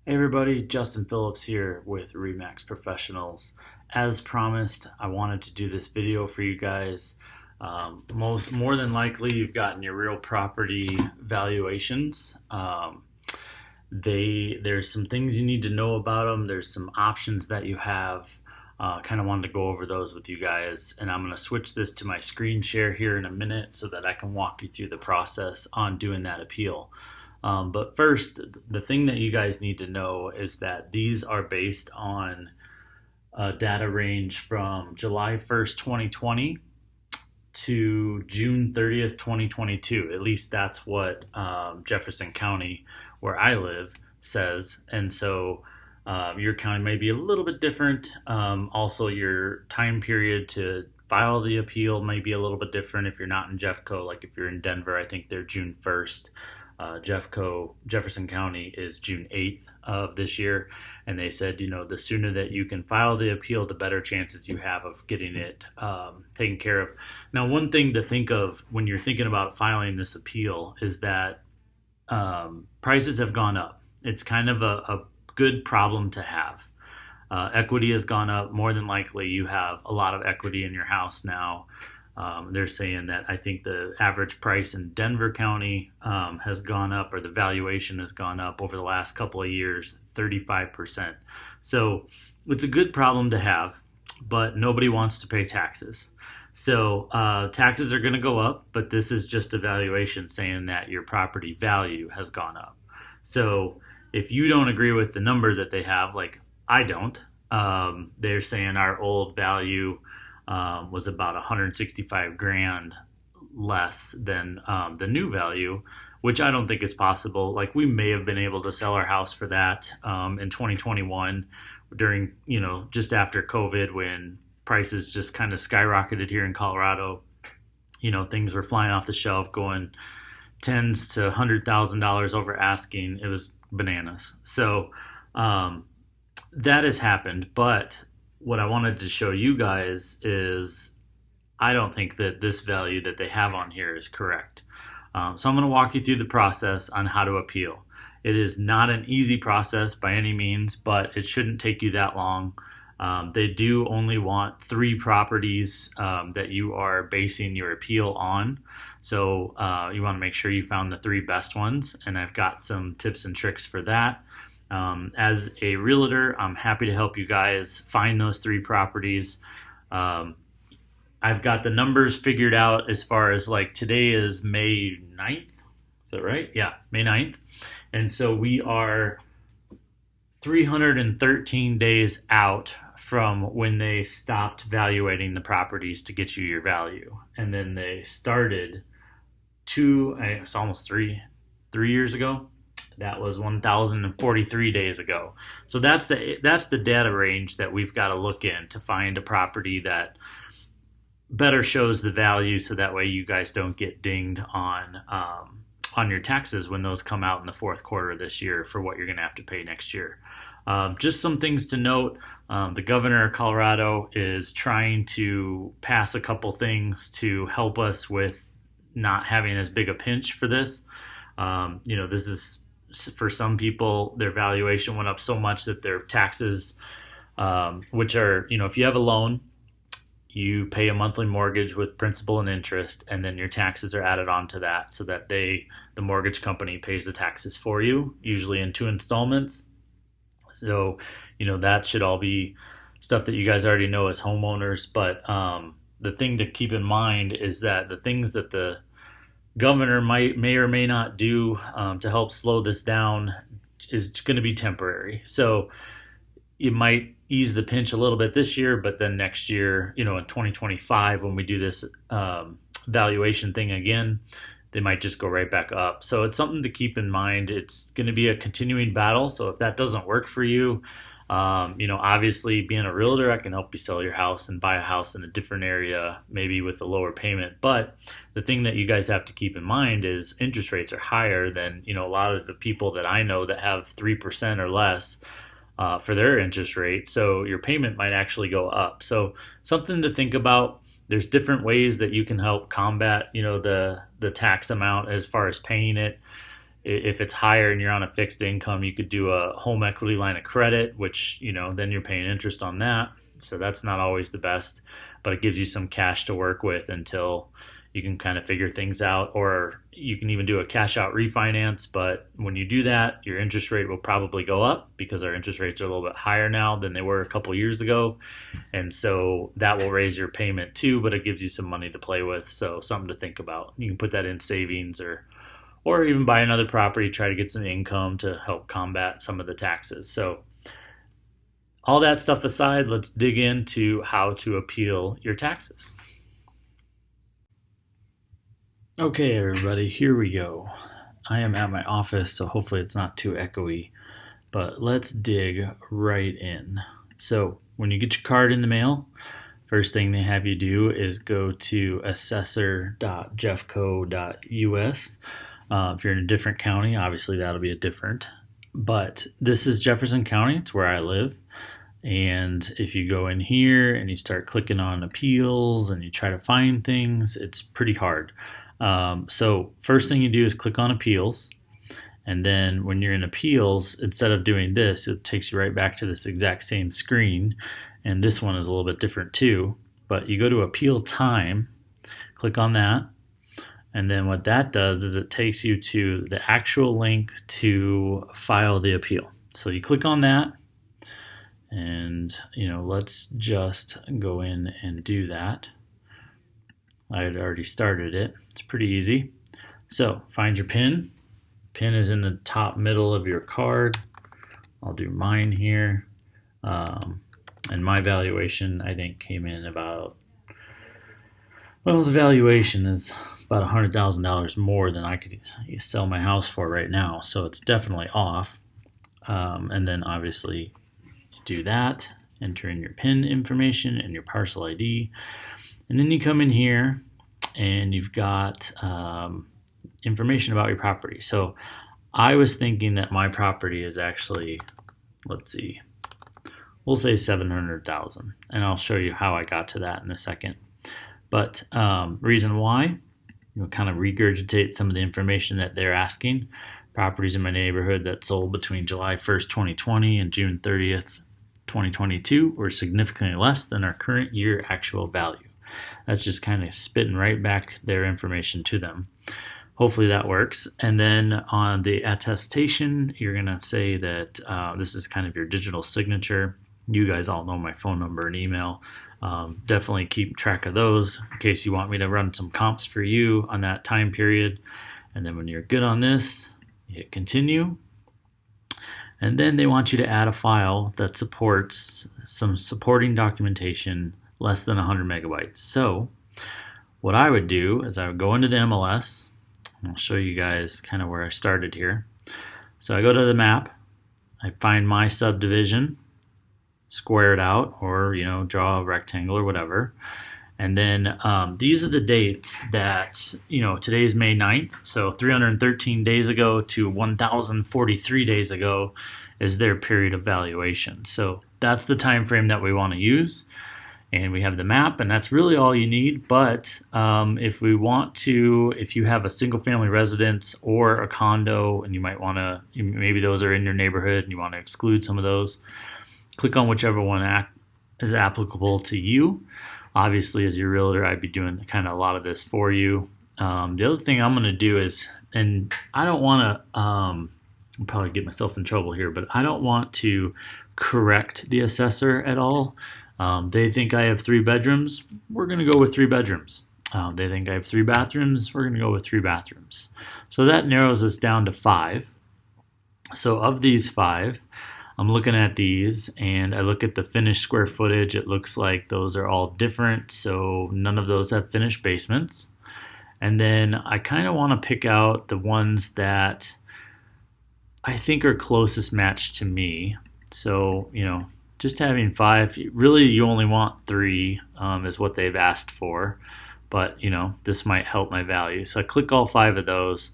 Hey everybody, Justin Phillips here with Remax Professionals. As promised, I wanted to do this video for you guys. More than likely, you've gotten your real property valuations. There's some things you need to know about them. There's some options that you have. Kind of wanted to go over those with you guys, and I'm going to switch this to my screen share here in a minute so that I can walk you through the process on doing that appeal. But first, the thing that you guys need to know is that these are based on a data range from July 1st, 2020 to June 30th, 2022. At least that's what Jefferson County, where I live, says. And so your county may be a little bit different. Also, your time period to file the appeal may be a little bit different if you're not in Jeffco. Like if you're in Denver, I think they're June 1st. Jefferson County is June 8th of this year, and they said, the sooner that you can file the appeal, the better chances you have of getting it taken care of. Now, one thing to think of when you're thinking about filing this appeal is that prices have gone up. It's kind of a good problem to have. Equity has gone up. More than likely, you have a lot of equity in your house now. They're saying that I think the average price in Denver County has gone up, or the valuation has gone up over the last couple of years, 35%. So it's a good problem to have, but nobody wants to pay taxes. So taxes are going to go up, but this is just a valuation saying that your property value has gone up. So if you don't agree with the number that they have, like I don't, they're saying our old value was about 165 grand less than the new value, which I don't think is possible. Like we may have been able to sell our house for that in 2021 during, just after COVID, when prices just kind of skyrocketed here in Colorado. Things were flying off the shelf, going tens to $100,000 over asking. It was bananas. So that has happened, but what I wanted to show you guys is I don't think that this value that they have on here is correct. So I'm going to walk you through the process on how to appeal. It is not an easy process by any means, but it shouldn't take you that long. They do only want 3 properties that you are basing your appeal on. So you want to make sure you found the 3 best ones, and I've got some tips and tricks for that. As a realtor, I'm happy to help you guys find those 3 properties. I've got the numbers figured out as far as, like, today is May 9th. Is that right? Yeah, May 9th. And so we are 313 days out from when they stopped valuating the properties to get you your value. And then they started it's almost 3 years ago. That was 1,043 days ago. So that's the data range that we've got to look in to find a property that better shows the value, so that way you guys don't get dinged on your taxes when those come out in the fourth quarter of this year for what you're going to have to pay next year. Just some things to note. The governor of Colorado is trying to pass a couple things to help us with not having as big a pinch for this. This is, for some people, their valuation went up so much that their taxes, which are, if you have a loan, you pay a monthly mortgage with principal and interest, and then your taxes are added on to that, so that the mortgage company pays the taxes for you, usually in 2 installments. So, that should all be stuff that you guys already know as homeowners. But the thing to keep in mind is that the things that the governor may or may not do to help slow this down is going to be temporary. So it might ease the pinch a little bit this year, but then next year, in 2025, when we do this valuation thing again, they might just go right back up. So it's something to keep in mind. It's going to be a continuing battle. So if that doesn't work for you, obviously being a realtor, I can help you sell your house and buy a house in a different area, maybe with a lower payment. But the thing that you guys have to keep in mind is interest rates are higher than, a lot of the people that I know that have 3% or less for their interest rate. So your payment might actually go up. So something to think about. There's different ways that you can help combat, the tax amount as far as paying it. If it's higher and you're on a fixed income, you could do a home equity line of credit, which, then you're paying interest on that. So that's not always the best, but it gives you some cash to work with until you can kind of figure things out. Or you can even do a cash out refinance. But when you do that, your interest rate will probably go up because our interest rates are a little bit higher now than they were a couple years ago. And so that will raise your payment too, but it gives you some money to play with. So something to think about. You can put that in savings or even buy another property, try to get some income to help combat some of the taxes. So all that stuff aside, let's dig into how to appeal your taxes. Okay, everybody, here we go. I am at my office, so hopefully it's not too echoey, but let's dig right in. So when you get your card in the mail, first thing they have you do is go to assessor.jeffco.us. If you're in a different county, obviously that'll be a different. But this is Jefferson County. It's where I live. And if you go in here and you start clicking on appeals and you try to find things, it's pretty hard. So first thing you do is click on appeals. And then when you're in appeals, instead of doing this, it takes you right back to this exact same screen. And this one is a little bit different too. But you go to appeal time, click on that. And then what that does is it takes you to the actual link to file the appeal. So you click on that and, let's just go in and do that. I had already started it. It's pretty easy. So find your PIN. PIN is in the top middle of your card. I'll do mine here. And my valuation, I think, came in about, the valuation is about $100,000 more than I could sell my house for right now. So it's definitely off. And then obviously do that, enter in your PIN information and your parcel ID. And then you come in here and you've got information about your property. So I was thinking that my property is actually, let's see, we'll say 700,000, and I'll show you how I got to that in a second. But reason why, kind of regurgitate some of the information that they're asking. Properties in my neighborhood that sold between July 1st, 2020 and June 30th, 2022 were significantly less than our current year actual value. That's just kind of spitting right back their information to them. Hopefully that works. And then on the attestation, you're going to say that this is kind of your digital signature. You guys all know my phone number and email. Definitely keep track of those in case you want me to run some comps for you on that time period. And then when you're good on this, you hit continue. And then they want you to add a file that supports some supporting documentation less than 100 megabytes. So what I would do is I would go into the MLS. I'll show you guys kind of where I started here. So I go to the map, I find my subdivision, square it out, or draw a rectangle or whatever. And then these are the dates that, today's May 9th. So 313 days ago to 1,043 days ago is their period of valuation. So that's the time frame that we want to use. And we have the map, and that's really all you need. But if you have a single family residence or a condo, and you might want to, maybe those are in your neighborhood and you want to exclude some of those, click on whichever one is applicable to you. Obviously, as your realtor, I'd be doing kind of a lot of this for you. The other thing I'm going to do is, and I don't want to, I'll probably get myself in trouble here, but I don't want to correct the assessor at all. They think I have 3 bedrooms. We're going to go with 3 bedrooms. They think I have 3 bathrooms. We're going to go with 3 bathrooms. So that narrows us down to 5. So of these 5, I'm looking at these and I look at the finished square footage. It looks like those are all different. So none of those have finished basements. And then I kind of want to pick out the ones that I think are closest matched to me. So, just having 5, really you only want 3 is what they've asked for. But, this might help my value. So I click all 5 of those,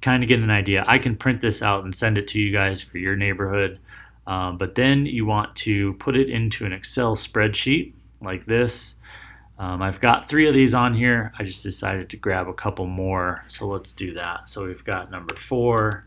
kind of get an idea. I can print this out and send it to you guys for your neighborhood. But then you want to put it into an Excel spreadsheet like this. I've got 3 of these on here. I just decided to grab a couple more, so let's do that. So we've got number 4.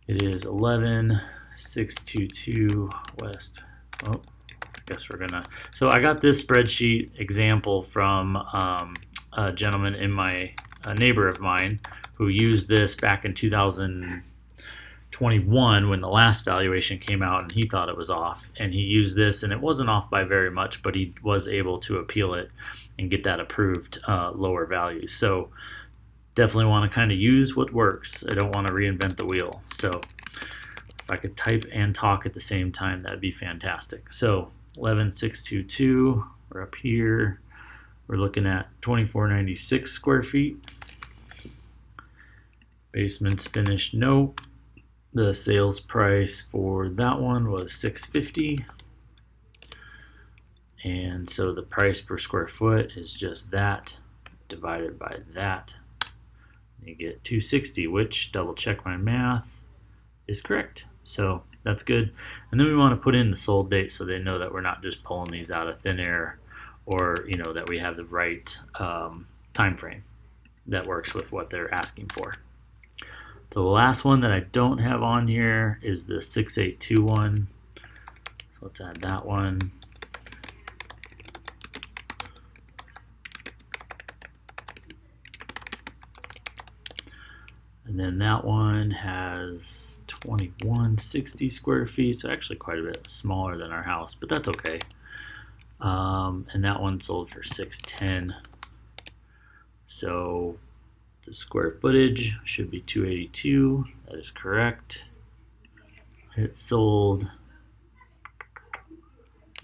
It is 11622 West. Oh, I guess we're gonna. So I got this spreadsheet example from a gentleman in a neighbor of mine who used this back in 2021 when the last valuation came out, and he thought it was off. And he used this, and it wasn't off by very much, but he was able to appeal it and get that approved lower value. So definitely want to kind of use what works. I don't want to reinvent the wheel. So if I could type and talk at the same time, that'd be fantastic. So 11622, we're up here. We're looking at 2496 square feet. Basement's finished, no. The sales price for that one was $650. And so the price per square foot is just that divided by that. You get $260, which, double check my math, is correct. So that's good. And then we want to put in the sold date so they know that we're not just pulling these out of thin air, or that we have the right time frame that works with what they're asking for. So the last one that I don't have on here is the 6821. So let's add that one. And then that one has 2160 square feet, so actually quite a bit smaller than our house, but that's okay. And that one sold for $610. So the square footage should be 282. That is correct. It sold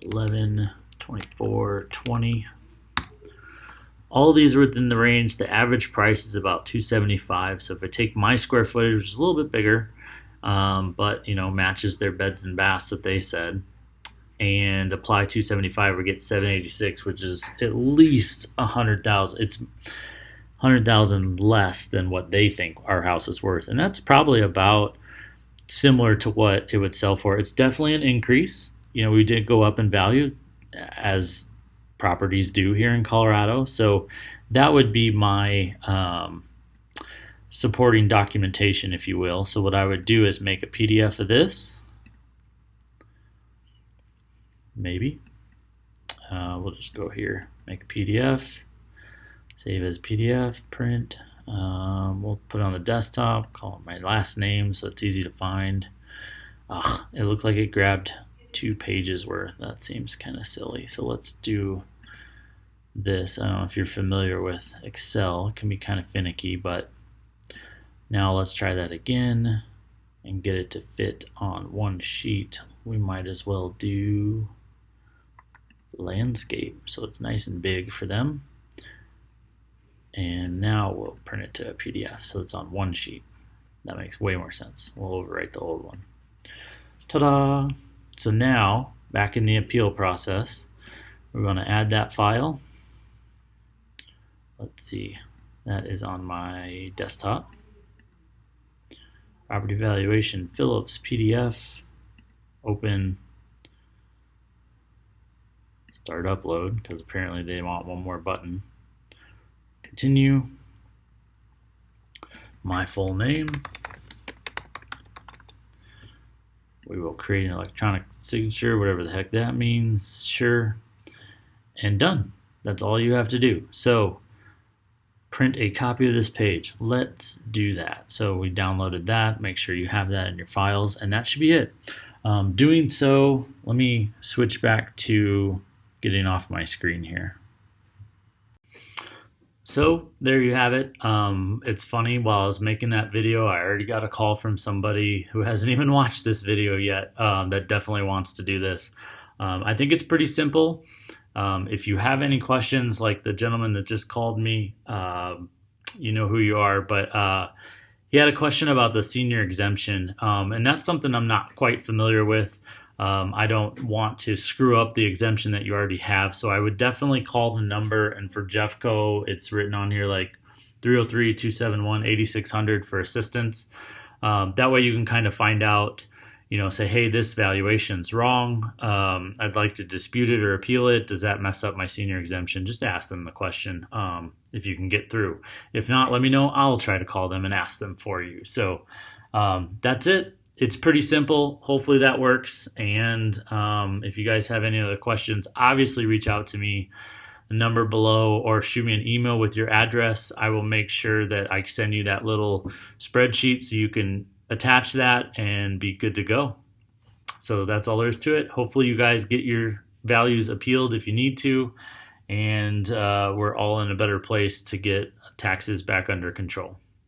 1124.20. All of these are within the range. The average price is about $275. So if I take my square footage, which is a little bit bigger, but matches their beds and baths that they said, and apply $275, we get $786, which is at least $100,000. It's $100,000 less than what they think our house is worth, and that's probably about similar to what it would sell for. It's definitely an increase. We did go up in value, as properties do here in Colorado. So that would be my supporting documentation, if you will. So what I would do is make a PDF of this. Maybe. We'll just go here, make a PDF, save as PDF, print. We'll put it on the desktop, call it my last name so it's easy to find. It looked like it grabbed 2 pages worth. That seems kind of silly. So let's do this. I don't know if you're familiar with Excel. It can be kind of finicky, but now let's try that again and get it to fit on one sheet. We might as well do landscape so it's nice and big for them. And now we'll print it to a PDF so it's on one sheet. That makes way more sense. We'll overwrite the old one. Ta-da! So now, back in the appeal process, we're going to add that file. Let's see, that is on my desktop. Property Valuation, Phillips, PDF, open, start upload, because apparently they want one more button. Continue, my full name. We will create an electronic signature, whatever the heck that means, sure, and done. That's all you have to do. So print a copy of this page. Let's do that. So we downloaded that. Make sure you have that in your files, and that should be it. Doing so, let me switch back to getting off my screen here. So there you have it. It's funny, while I was making that video, I already got a call from somebody who hasn't even watched this video yet that definitely wants to do this. I think it's pretty simple. If you have any questions, like the gentleman that just called me, you know who you are, but he had a question about the senior exemption, and that's something I'm not quite familiar with. I don't want to screw up the exemption that you already have, so I would definitely call the number, and for Jeffco, it's written on here like 303-271-8600 for assistance. That way you can kind of find out, say, hey, this valuation's wrong. I'd like to dispute it or appeal it. Does that mess up my senior exemption? Just ask them the question if you can get through. If not, let me know. I'll try to call them and ask them for you. So that's it. It's pretty simple. Hopefully that works. And if you guys have any other questions, obviously reach out to me, the number below, or shoot me an email with your address. I will make sure that I send you that little spreadsheet so you can attach that and be good to go. So that's all there is to it. Hopefully you guys get your values appealed if you need to, and we're all in a better place to get taxes back under control.